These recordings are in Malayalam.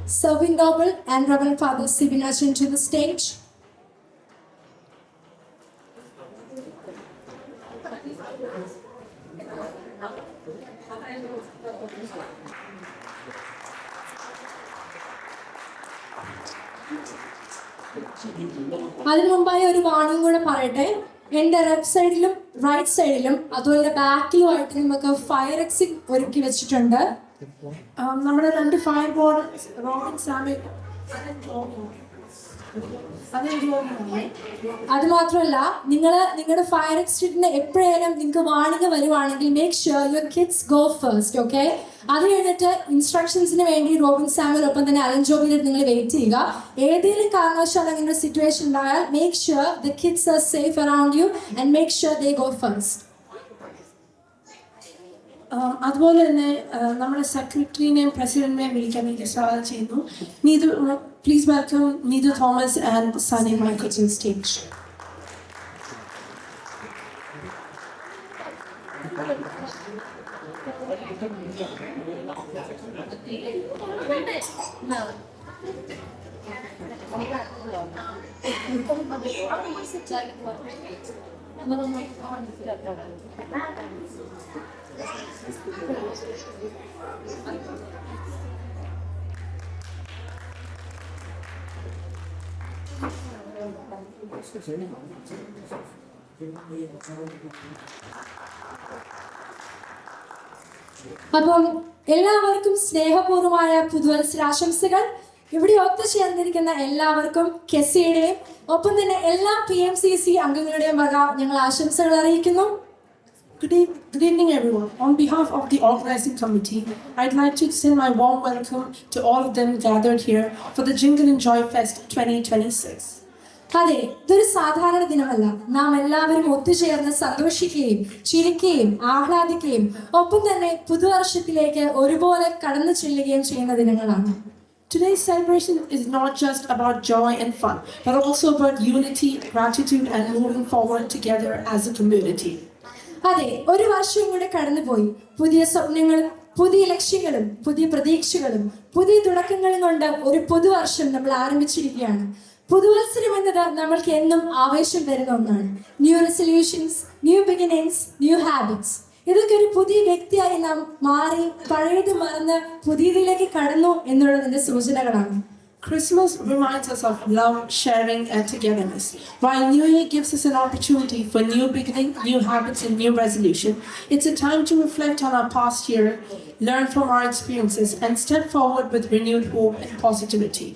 Serving Noble and Reverend Father Sibinachin to the stage. അതിനു മുമ്പായി ഒരു വാണിംഗ് കൂടെ പറയട്ടെ. എൻ്റെ ലെഫ്റ്റ് സൈഡിലും റൈറ്റ് സൈഡിലും അതുപോലെ ബാക്കിലുമായിട്ട് നമുക്ക് ഫയർ എക്സിറ്റ് ഒരുക്കി വെച്ചിട്ടുണ്ട്. നമ്മുടെ 2 ഫയർ ബോർഡ് റോബിൻ സാമിൽ. അത് മാത്രമല്ല, നിങ്ങളുടെ ഫയർ എക്സിറ്റിന് എപ്പോഴേലും നിങ്ങൾക്ക് വാണിംഗ് വരുവാണെങ്കിൽ make sure your kids go first. Okay, അത് കഴിഞ്ഞിട്ട് ഇൻസ്ട്രക്ഷൻസിന് വേണ്ടി റോബിൻ സാമുവൽ ഒപ്പം തന്നെ അലൻ ജോബിയിൽ നിങ്ങൾ വെയിറ്റ് ചെയ്യുക. ഏതെങ്കിലും കാരണവശാൽ അങ്ങനെ ഒരു സിറ്റുവേഷൻ ഉണ്ടായാൽ make sure the kids R safe around you and make sure they go first. അതുപോലെ തന്നെ നമ്മുടെ സെക്രട്ടറിനെയും പ്രസിഡന്റിനെയും വിളിക്കാൻ വേണ്ടി സ്വാഗതം ചെയ്യുന്നു. Please welcome Neethu Thomas and സനി മൈക്കിൾ ടു സ്റ്റേജ്. അപ്പം എല്ലാവർക്കും സ്നേഹപൂർവമായ പുതുവത്സരാശംസകൾ. ഇവിടെ ഒത്തുചേർന്നിരിക്കുന്ന എല്ലാവർക്കും കെസിയുടെയും ഒപ്പം തന്നെ എല്ലാ PMCC അംഗങ്ങളുടെയും വക ഞങ്ങൾ ആശംസകൾ അറിയിക്കുന്നു. Good evening, everyone. On behalf of the organizing committee, I'd like to extend my warm welcome to all of them gathered here for the Jingle and Joy Fest 2026. അതെ, ഇതൊരു സാധാരണ ദിനമല്ല. നാം എല്ലാവരും ഒത്തുചേർന്ന് സന്തോഷിക്കുകയും ചിരിക്കുകയും ആഹ്ലാദിക്കുകയും ഒപ്പം തന്നെ പുതുവർഷത്തിലേക്ക് ഒരുപോലെ കടന്നു ചെല്ലുകയും ചെയ്യുന്ന ദിനങ്ങളാണ്. Today's celebration is not just about joy and fun, but also about unity, gratitude, and moving forward together as a community. അതെ, ഒരു വർഷവും കൂടെ കടന്നുപോയി. പുതിയ സ്വപ്നങ്ങളും പുതിയ ലക്ഷ്യങ്ങളും പുതിയ പ്രതീക്ഷകളും പുതിയ തുടക്കങ്ങളും കൊണ്ട് ഒരു പുതുവർഷം നമ്മൾ ആരംഭിച്ചിരിക്കുകയാണ്. പുതുവത്സരം എന്നത് നമ്മൾക്ക് എന്നും ആവേശം തരുന്ന ഒന്നാണ്. New resolutions, new beginnings, new habits. ഇതൊക്കെ ഒരു പുതിയ വ്യക്തിയായി നാം മാറി പഴയത് മറന്ന് പുതിയതിലേക്ക് കടന്നു എന്നുള്ളതിന്റെ സൂചനകളാണ്. Christmas reminds us of love, sharing, and togetherness, while New Year gives us an opportunity for new beginning, new habits, and new resolution. It's a time to reflect on our past year, learn from our experiences, and step forward with renewed hope and positivity.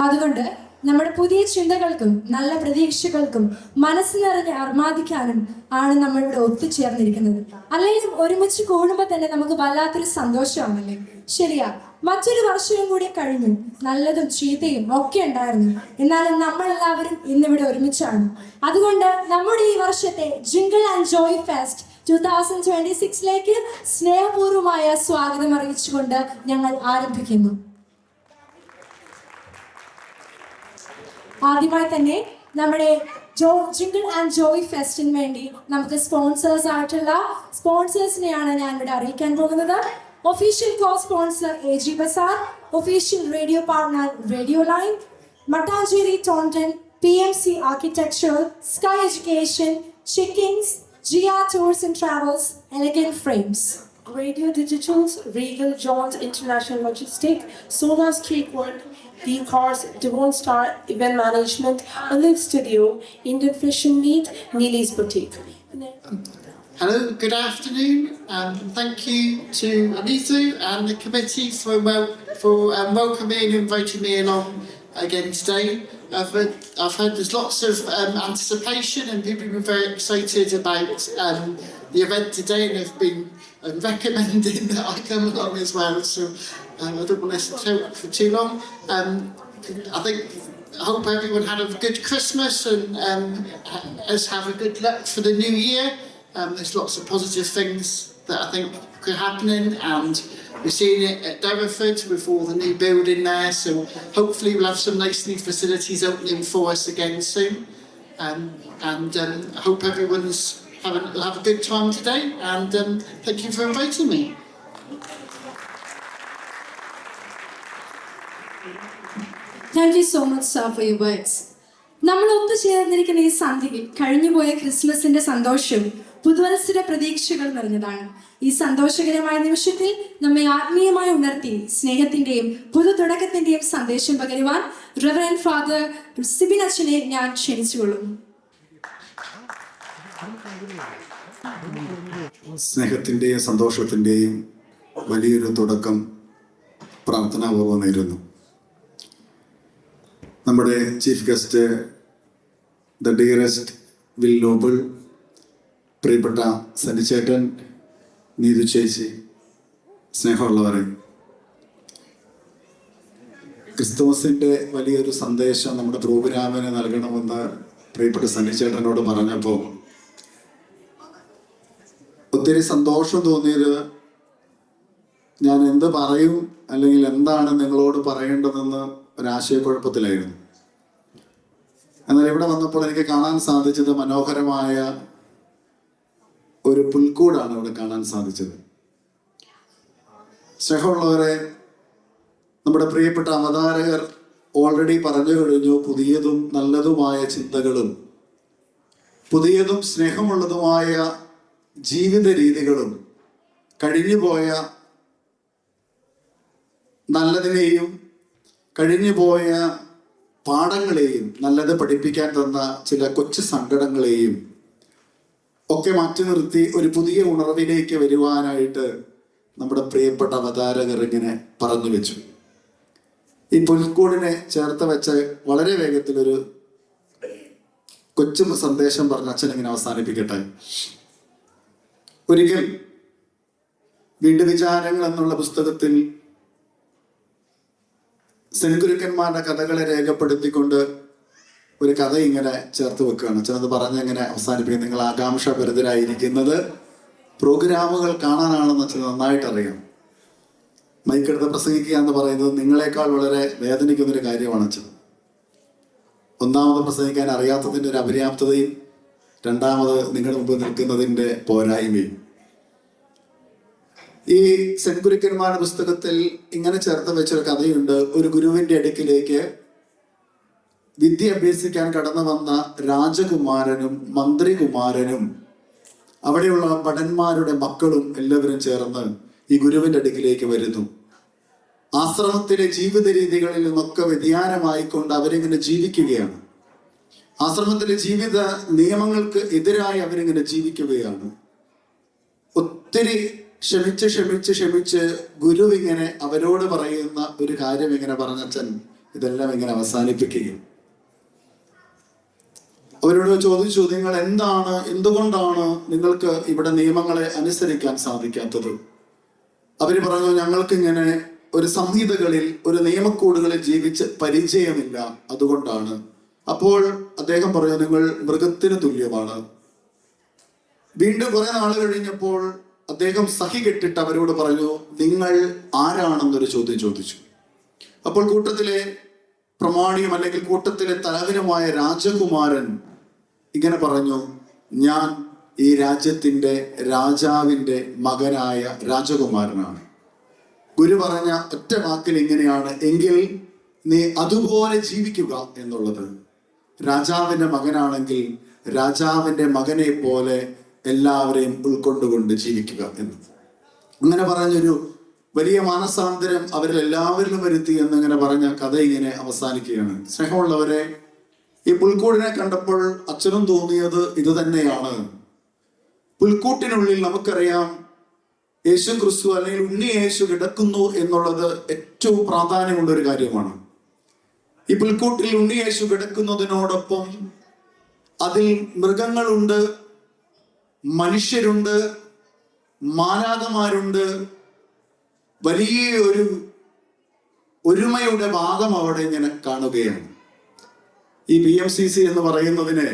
അതുകൊണ്ട് നമ്മുടെ പുതിയ ചിന്തകൾക്കും നല്ല പ്രതീക്ഷകൾക്കും മനസ്സ് നിറഞ്ഞ് അർമാദിക്കാനും ആണ് നമ്മളിവിടെ ഒത്തുചേർന്നിരിക്കുന്നത്. അല്ലെങ്കിൽ ഒരുമിച്ച് കൂടുമ്പോൾ തന്നെ നമുക്ക് വല്ലാത്തൊരു സന്തോഷമാണല്ലേ? ശരിയാ, മറ്റൊരു വർഷവും കൂടി കഴിഞ്ഞു. നല്ലതും ചീത്തയും ഒക്കെ ഉണ്ടായിരുന്നു. എന്നാലും നമ്മളെല്ലാവരും ഇന്നിവിടെ ഒരുമിച്ചാണ്. അതുകൊണ്ട് നമ്മുടെ ഈ വർഷത്തെ ജിംഗിൾ ആൻഡ് ജോയ് ഫെസ്റ്റ് 2026ലേക്ക് സ്നേഹപൂർവമായ സ്വാഗതം അറിയിച്ചുകൊണ്ട് ഞങ്ങൾ ആരംഭിക്കുന്നു. ആദ്യമായി തന്നെ നമ്മുടെ ജിംഗിൾ ആൻഡ് ജോയ് ഫെസ്റ്റിന് വേണ്ടി നമുക്ക് സ്പോൺസേഴ്സ് ആയിട്ടുള്ള സ്പോൺസേഴ്സിനെയാണ് ഞാൻ ഇവിടെ അറിയിക്കാൻ പോകുന്നത്. Official co sponsor AG Bazaar, official radio partner radio line, Mattancherry Taunton, PMC Architecture, Sky Education, Chickings, GR Tours and Travels, Elegant Frames. Radio Digitals, Regal Jones International Logistic, Sona's Cake World, D-Cars, Devon Star Event Management, Olive Studio, Indian Fish and Meat, Neely's Boutique. Hello, good afternoon. Thank you to Anitu and the committee for welcoming me and inviting me along again today. I've heard there's lots of anticipation and people have been very excited about the event today and have been recommending that I come along as well. So I don't want to talk for too long. I hope everyone had a good Christmas and us have a good luck for the new year. There's lots of positive things that I think are happening, and we're seeing it at Derriford with all the new building there, so hopefully we'll have some nice new facilities opening for us again soon. I hope everyone's have a good time today, and thank you for inviting me. Thank you so much sir for your words. നമ്മൾ ഒത്തുചേർന്നിരിക്കുന്ന ഈ സന്ധ്യയിൽ കഴിഞ്ഞുപോയ ക്രിസ്മസിന്റെ സന്തോഷവും പുതുവത്സര പ്രതീക്ഷകൾ നിറഞ്ഞതാണ്. ഈ സന്തോഷകരമായ നിമിഷത്തിൽ നമ്മെ ആത്മീയമായി ഉണർത്തി സ്നേഹത്തിന്റെയും പുതു തുടക്കത്തിന്റെയും സന്ദേശം പകരുവാൻ റെവറൻഡ് ഫാദർ സിബിൻ അച്ഛനെ ഞാൻ ക്ഷണിച്ചുകൊള്ളുന്നു. സ്നേഹത്തിൻ്റെയും സന്തോഷത്തിൻ്റെയും വലിയൊരു തുടക്കം പ്രാർത്ഥനാപൂർവ്വം നേരുന്നു. നമ്മുടെ chief guest the dearest will Noble, പ്രിയപ്പെട്ട സന്നിച്ചേട്ടൻ, നീതു ചേച്ചി, സ്നേഹമുള്ളവരെ, ക്രിസ്തുമസിൻ്റെ വലിയൊരു സന്ദേശം നമ്മുടെ പ്രോഗ്രാമിന് നൽകണമെന്ന് പ്രിയപ്പെട്ട സന്നിച്ചേട്ടനോട് പറഞ്ഞപ്പോൾ ഒത്തിരി സന്തോഷം തോന്നിയത് ഞാൻ എന്ത് പറയും അല്ലെങ്കിൽ എന്താണ് നിങ്ങളോട് പറയേണ്ടതെന്ന് ഒരാശയക്കുഴപ്പത്തിലായിരുന്നു. എന്നാൽ ഇവിടെ വന്നപ്പോൾ എനിക്ക് കാണാൻ സാധിച്ചത് മനോഹരമായ ഒരു പുൽക്കൂടാണ് ഇവിടെ കാണാൻ സാധിച്ചത്. സ്നേഹമുള്ളവരെ, നമ്മുടെ പ്രിയപ്പെട്ട അവതാരകർ ഓൾറെഡി പറഞ്ഞു കഴിഞ്ഞു. പുതിയതും നല്ലതുമായ ചിന്തകളും പുതിയതും സ്നേഹമുള്ളതുമായ ജീവിത രീതികളും കഴിഞ്ഞുപോയ നല്ലതിനെയും കഴിഞ്ഞുപോയ പാഠങ്ങളെയും നല്ലത് പഠിപ്പിക്കാൻ തന്ന ചില കൊച്ചു സങ്കടങ്ങളെയും ഒക്കെ മാറ്റി നിർത്തി ഒരു പുതിയ ഉണർവിലേക്ക് വരുവാനായിട്ട് നമ്മുടെ പ്രിയപ്പെട്ട അവതാരകർ ഇങ്ങനെ പറഞ്ഞു വെച്ചു. ഈ പുൽക്കൂടിനെ ചേർത്ത് വെച്ച് വളരെ വേഗത്തിലൊരു കൊച്ചു സന്ദേശം പറഞ്ഞ അച്ഛൻ ഇങ്ങനെ അവസാനിപ്പിക്കട്ടെ. ഒരിക്കൽ വീണ്ടും വിചാരങ്ങൾ എന്നുള്ള പുസ്തകത്തിൽ സെൻഗുരുക്കന്മാരുടെ കഥകളെ രേഖപ്പെടുത്തിക്കൊണ്ട് ഒരു കഥ ഇങ്ങനെ ചേർത്ത് വെക്കുകയാണ്. അച്ഛനത് പറഞ്ഞ് ഇങ്ങനെ അവസാനിപ്പിക്കും. നിങ്ങൾ ആകാംക്ഷാഭരിതരായിരിക്കുന്നത് പ്രോഗ്രാമുകൾ കാണാനാണെന്ന് അച്ഛൻ നന്നായിട്ട് അറിയാം. മൈക്കെടുത്ത് പ്രസംഗിക്കുക എന്ന് പറയുന്നത് നിങ്ങളെക്കാൾ വളരെ വേദനിക്കുന്നൊരു കാര്യമാണ് അച്ഛൻ. ഒന്നാമത് പ്രസംഗിക്കാൻ അറിയാത്തതിൻ്റെ ഒരു അപര്യാപ്തതയും, രണ്ടാമത് നിങ്ങളുടെ മുമ്പ് നിൽക്കുന്നതിൻ്റെ പോരായ്മയും. ഈ സെൻഗുരുക്കന്മാരുടെ പുസ്തകത്തിൽ ഇങ്ങനെ ചേർത്ത് വെച്ചൊരു കഥയുണ്ട്. ഒരു ഗുരുവിൻ്റെ അടുക്കിലേക്ക് വിദ്യ അഭ്യസിക്കാൻ കടന്നു വന്ന രാജകുമാരനും മന്ത്രികുമാരനും അവിടെയുള്ള ഭടന്മാരുടെ മക്കളും എല്ലാവരും ചേർന്ന് ഈ ഗുരുവിൻ്റെ അടുക്കിലേക്ക് വരുന്നു. ആശ്രമത്തിലെ ജീവിത രീതികളിൽ നിന്നൊക്കെ വ്യതിയാനമായിക്കൊണ്ട് അവരിങ്ങനെ ജീവിക്കുകയാണ്. ആശ്രമത്തിലെ ജീവിത നിയമങ്ങൾക്ക് എതിരായി അവരിങ്ങനെ ജീവിക്കുകയാണ്. ഒത്തിരി ക്ഷമിച്ച് ഗുരു ഇങ്ങനെ അവരോട് പറയുന്ന ഒരു കാര്യം ഇങ്ങനെ പറഞ്ഞച്ചൻ ഇതെല്ലാം ഇങ്ങനെ അവസാനിപ്പിക്കുകയും അവരോട് ചോദിച്ചു, നിങ്ങൾ എന്തുകൊണ്ടാണ് നിങ്ങൾക്ക് ഇവിടെ നിയമങ്ങളെ അനുസരിക്കാൻ സാധിക്കാത്തത്? അവര് പറഞ്ഞു, ഞങ്ങൾക്കിങ്ങനെ ഒരു സംഹിതകളിൽ ഒരു നിയമക്കൂടുകളിൽ ജീവിച്ച് പരിചയമില്ല, അതുകൊണ്ടാണ്. അപ്പോൾ അദ്ദേഹം പറഞ്ഞു, നിങ്ങൾ മൃഗത്തിന് തുല്യമാണ്. വീണ്ടും കുറെ നാൾ കഴിഞ്ഞപ്പോൾ അദ്ദേഹം സഹി കെട്ടിട്ട് അവരോട് പറഞ്ഞു, നിങ്ങൾ ആരാണെന്നൊരു ചോദ്യം ചോദിച്ചു. അപ്പോൾ കൂട്ടത്തിലെ പ്രമാണിയും അല്ലെങ്കിൽ കൂട്ടത്തിലെ തലവനുമായ രാജകുമാരൻ ഇങ്ങനെ പറഞ്ഞു, ഞാൻ ഈ രാജ്യത്തിന്റെ രാജാവിന്റെ മകനായ രാജകുമാരനാണ്. ഗുരു പറഞ്ഞ ഒറ്റ വാക്കിൽ ഇങ്ങനെയാണ്, എങ്കിൽ നീ അതുപോലെ ജീവിക്കുക എന്നുള്ളത്. രാജാവിന്റെ മകനാണെങ്കിൽ രാജാവിന്റെ മകനെ പോലെ എല്ലാവരെയും ഉൾക്കൊണ്ടുകൊണ്ട് ജീവിക്കുക എന്ന്. അങ്ങനെ പറഞ്ഞൊരു വലിയ മാനസാന്തരം അവരിൽ എല്ലാവരിലും വരുത്തി എന്നിങ്ങനെ പറഞ്ഞ കഥ ഇങ്ങനെ അവസാനിക്കുകയാണ്. സ്നേഹമുള്ളവരെ, ഈ പുൽക്കൂടിനെ കണ്ടപ്പോൾ അച്ഛനും തോന്നിയത് ഇത് തന്നെയാണ്. പുൽക്കൂട്ടിനുള്ളിൽ നമുക്കറിയാം യേശു ക്രിസ്തു അല്ലെങ്കിൽ ഉണ്ണി യേശു കിടക്കുന്നു എന്നുള്ളത് ഏറ്റവും പ്രാധാന്യമുള്ള ഒരു കാര്യമാണ്. ഈ പുൽക്കൂട്ടിൽ ഉണ്ണി യേശു കിടക്കുന്നതിനോടൊപ്പം അതിൽ മൃഗങ്ങളുണ്ട്, മനുഷ്യരുണ്ട്, മാലാഖമാരുണ്ട്. വലിയൊരു ഒരുമയുടെ ഭാഗം അവിടെ ഇങ്ങനെ കാണുകയാണ്. ഈ PMCC എന്ന് പറയുന്നതിനെ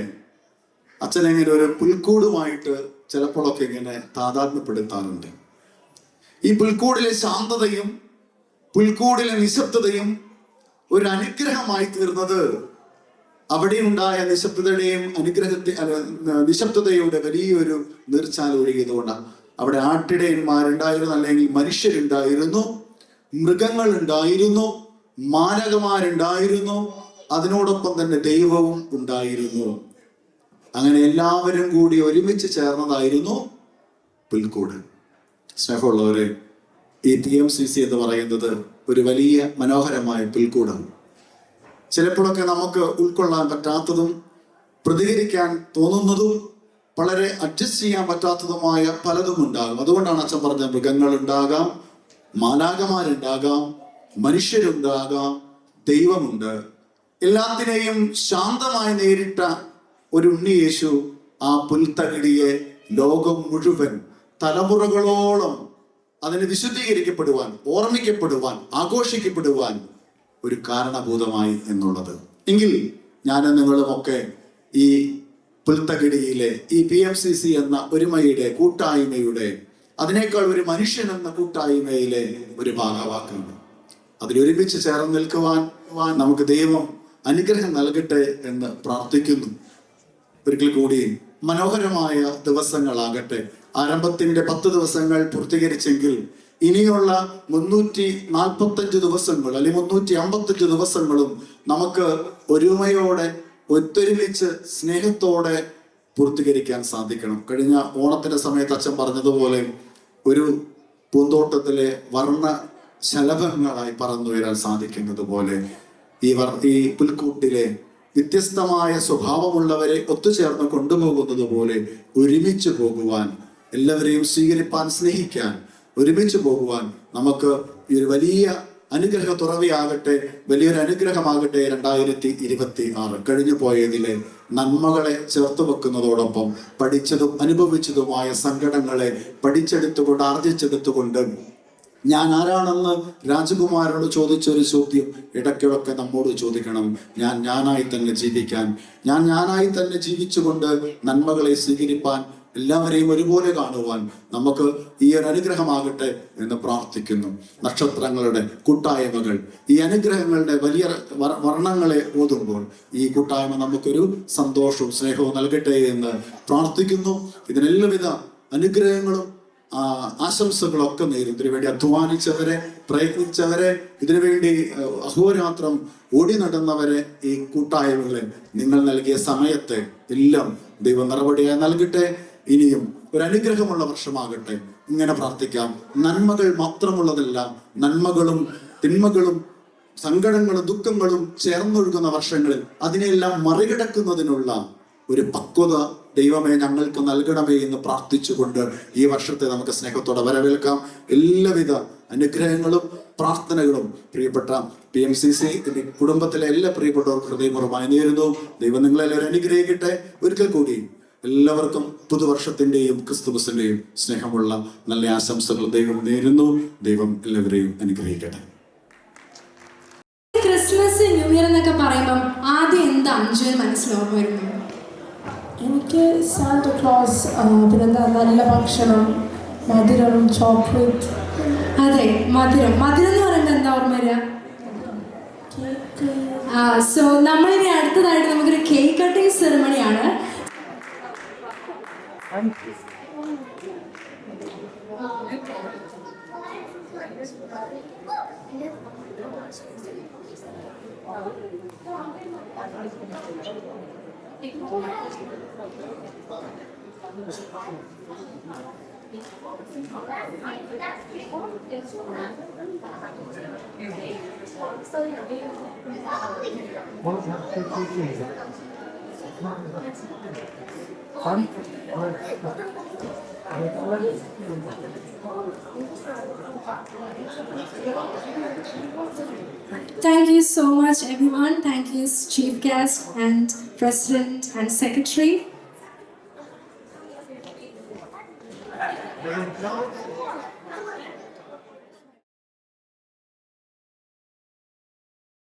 അച്ഛനെങ്ങനെ ഒരു പുൽക്കൂടുമായിട്ട് ചിലപ്പോഴൊക്കെ ഇങ്ങനെ താതാത്മ്യപ്പെടുത്താറുണ്ട്. ഈ പുൽക്കൂടിലെ ശാന്തതയും പുൽക്കൂടിലെ നിശബ്ദതയും ഒരു അനുഗ്രഹമായി തീർന്നത് അവിടെ ഉണ്ടായ നിശബ്ദതയുടെ വലിയൊരു നീർച്ചാൽ ഒഴുകിയത് കൊണ്ടാണ്. അവിടെ ആട്ടിടയന്മാരുണ്ടായിരുന്നു, അല്ലെങ്കിൽ മനുഷ്യരുണ്ടായിരുന്നു, മൃഗങ്ങൾ ഉണ്ടായിരുന്നു, മാരകമാരുണ്ടായിരുന്നു, അതിനോടൊപ്പം തന്നെ ദൈവവും ഉണ്ടായിരുന്നു. അങ്ങനെ എല്ലാവരും കൂടി ഒരുമിച്ച് ചേർന്നതായിരുന്നു പുൽക്കൂട്. സ്നേഹമുള്ളവരെ, ഈ PMCC എന്ന് പറയുന്നത് ഒരു വലിയ മനോഹരമായ പുൽക്കൂടാണ്. ചിലപ്പോഴൊക്കെ നമുക്ക് ഉൾക്കൊള്ളാൻ പറ്റാത്തതും പ്രതികരിക്കാൻ തോന്നുന്നതും വളരെ അഡ്ജസ്റ്റ് ചെയ്യാൻ പറ്റാത്തതുമായ പലതും ഉണ്ടാകും. അതുകൊണ്ടാണ് അച്ഛൻ പറഞ്ഞ മൃഗങ്ങളുണ്ടാകാം, മാലാഖമാരുണ്ടാകാം, മനുഷ്യരുണ്ടാകാം, ദൈവമുണ്ട്. എല്ലാത്തിനെയും ശാന്തമായി നേരിട്ട ഒരു ഉണ്ണി യേശു ആ പുൽത്തകിടിയെ ലോകം മുഴുവൻ തലമുറകളോളം അതിന് വിശുദ്ധീകരിക്കപ്പെടുവാൻ, ഓർമ്മിക്കപ്പെടുവാൻ, ആഘോഷിക്കപ്പെടുവാൻ ഒരു കാരണഭൂതമായി എന്നുള്ളത്. എങ്കിൽ ഞാനും നിങ്ങളുമൊക്കെ ഈ പുൽത്തകിടിയിലെ ഈ PMCC എന്ന ഒരുമയുടെ കൂട്ടായ്മയുടെ, അതിനേക്കാൾ ഒരു മനുഷ്യൻ എന്ന കൂട്ടായ്മയിലെ ഒരു ഭാഗവാക്കാണ്. അതിലൊരുമിച്ച് ചേർന്ന് നിൽക്കുവാൻ നമുക്ക് ദൈവം അനുഗ്രഹം നൽകട്ടെ എന്ന് പ്രാർത്ഥിക്കുന്നു. ഒരിക്കൽ കൂടി മനോഹരമായ ദിവസങ്ങളാകട്ടെ. ആരംഭത്തിന്റെ 10 ദിവസങ്ങൾ പൂർത്തീകരിച്ചെങ്കിൽ ഇനിയുള്ള 345 ദിവസങ്ങൾ അല്ലെങ്കിൽ 355 ദിവസങ്ങളും നമുക്ക് ഒരുമയോടെ, ഒത്തൊരുമിച്ച്, സ്നേഹത്തോടെ പൂർത്തീകരിക്കാൻ സാധിക്കണം. കഴിഞ്ഞ ഓണത്തിന്റെ സമയത്ത് അച്ഛൻ പറഞ്ഞതുപോലെ ഒരു പൂന്തോട്ടത്തിലെ വർണ്ണ ശലഭങ്ങളായി പറന്നുയരാൻ സാധിക്കുന്നത് പോലെ ഈ പുൽക്കൂട്ടിലെ വ്യത്യസ്തമായ സ്വഭാവമുള്ളവരെ ഒത്തുചേർന്ന് കൊണ്ടുപോകുന്നത് പോലെ ഒരുമിച്ച് പോകുവാൻ, എല്ലാവരെയും സ്വീകരിപ്പാൻ, സ്നേഹിക്കാൻ, ഒരുമിച്ച് പോകുവാൻ നമുക്ക് ഈ ഒരു വലിയ അനുഗ്രഹ തുറവിയാകട്ടെ, വലിയൊരു അനുഗ്രഹമാകട്ടെ. 2026 കഴിഞ്ഞു പോയതിലെ നന്മകളെ ചേർത്ത് വെക്കുന്നതോടൊപ്പം പഠിച്ചതും അനുഭവിച്ചതുമായ സങ്കടങ്ങളെ പഠിച്ചെടുത്തുകൊണ്ട്, ആർജിച്ചെടുത്തുകൊണ്ട് ഞാൻ ആരാണെന്ന് രാജകുമാരനോട് ചോദിച്ചൊരു ചോദ്യം ഇടയ്ക്കിടയ്ക്ക് നമ്മോട് ചോദിക്കണം. ഞാനായി തന്നെ ജീവിക്കാൻ, ഞാനായി തന്നെ ജീവിച്ചുകൊണ്ട് നന്മകളെ സ്വീകരിപ്പാൻ, എല്ലാവരെയും ഒരുപോലെ കാണുവാൻ നമുക്ക് ഈ ഒരു അനുഗ്രഹമാകട്ടെ എന്ന് പ്രാർത്ഥിക്കുന്നു. നക്ഷത്രങ്ങളുടെ കൂട്ടായ്മകൾ ഈ അനുഗ്രഹങ്ങളുടെ വലിയ വർണ്ണങ്ങളെ ഓതുമ്പോൾ ഈ കൂട്ടായ്മ നമുക്കൊരു സന്തോഷവും സ്നേഹവും നൽകട്ടെ എന്ന് പ്രാർത്ഥിക്കുന്നു. ഇതിനെല്ലാവിധ അനുഗ്രഹങ്ങളും ആശംസകളൊക്കെ നേരും. ഇതിനുവേണ്ടി അധ്വാനിച്ചവരെ, പ്രയത്നിച്ചവരെ, ഇതിനുവേണ്ടി അഹോരാത്രം ഓടി നടന്നവരെ, ഈ കൂട്ടായ്മകളെ, നിങ്ങൾ നൽകിയ സമയത്തെ എല്ലാം ദൈവം നടപടിയായി നൽകട്ടെ. ഇനിയും ഒരു അനുഗ്രഹമുള്ള വർഷമാകട്ടെ. ഇങ്ങനെ പ്രാർത്ഥിക്കാം. നന്മകൾ മാത്രമുള്ളതല്ല, നന്മകളും തിന്മകളും സങ്കടങ്ങളും ദുഃഖങ്ങളും ചേർന്നൊഴുകുന്ന വർഷങ്ങളിൽ അതിനെല്ലാം മറികടക്കുന്നതിനുള്ള ഒരു പക്വത ദൈവമേ ഞങ്ങൾക്ക് നൽകണമേ എന്ന് പ്രാർത്ഥിച്ചുകൊണ്ട് ഈ വർഷത്തെ നമുക്ക് സ്നേഹത്തോടെ വരവേൽക്കാം. എല്ലാവിധ അനുഗ്രഹങ്ങളും പ്രാർത്ഥനകളും പ്രിയപ്പെട്ട PMCC കുടുംബത്തിലെ എല്ലാ പ്രിയപ്പെട്ടവർക്കും ഹൃദയപൂർവ്വമായി നേരുന്നു. ദൈവം നിങ്ങളെല്ലാവരും അനുഗ്രഹിക്കട്ടെ. ഒരിക്കൽ കൂടി എല്ലാവർക്കും പുതുവർഷത്തിന്റെയും ക്രിസ്തുമസിന്റെയും സ്നേഹമുള്ള നല്ല ആശംസകൾ ദൈവം നേരുന്നു. ദൈവം എല്ലാവരെയും അനുഗ്രഹിക്കട്ടെ. ക്രിസ്മസ്, ന്യൂ ഇയർ എന്നൊക്കെ പറയുമ്പം ആദ്യം എന്താ അഞ്ജുവിന് മനസ്സിൽ ഓർമ്മ വരുന്നത്? എനിക്ക് സാന്താക്ലോസ്, പിന്നെന്താ നല്ല ഭക്ഷണം, മധുരം, ചോക്ലേറ്റ്. അതെ, മധുരം എന്ന് പറയുമ്പോൾ എന്താ ഓർമ്മ വരിക? സോ നമ്മളിനി അടുത്തതായിട്ട് നമുക്കൊരു കേക്ക് കട്ടിംഗ് സെറിമണിയാണ്. Thank you so much, everyone. Thank you, Chief Guest and President and Secretary.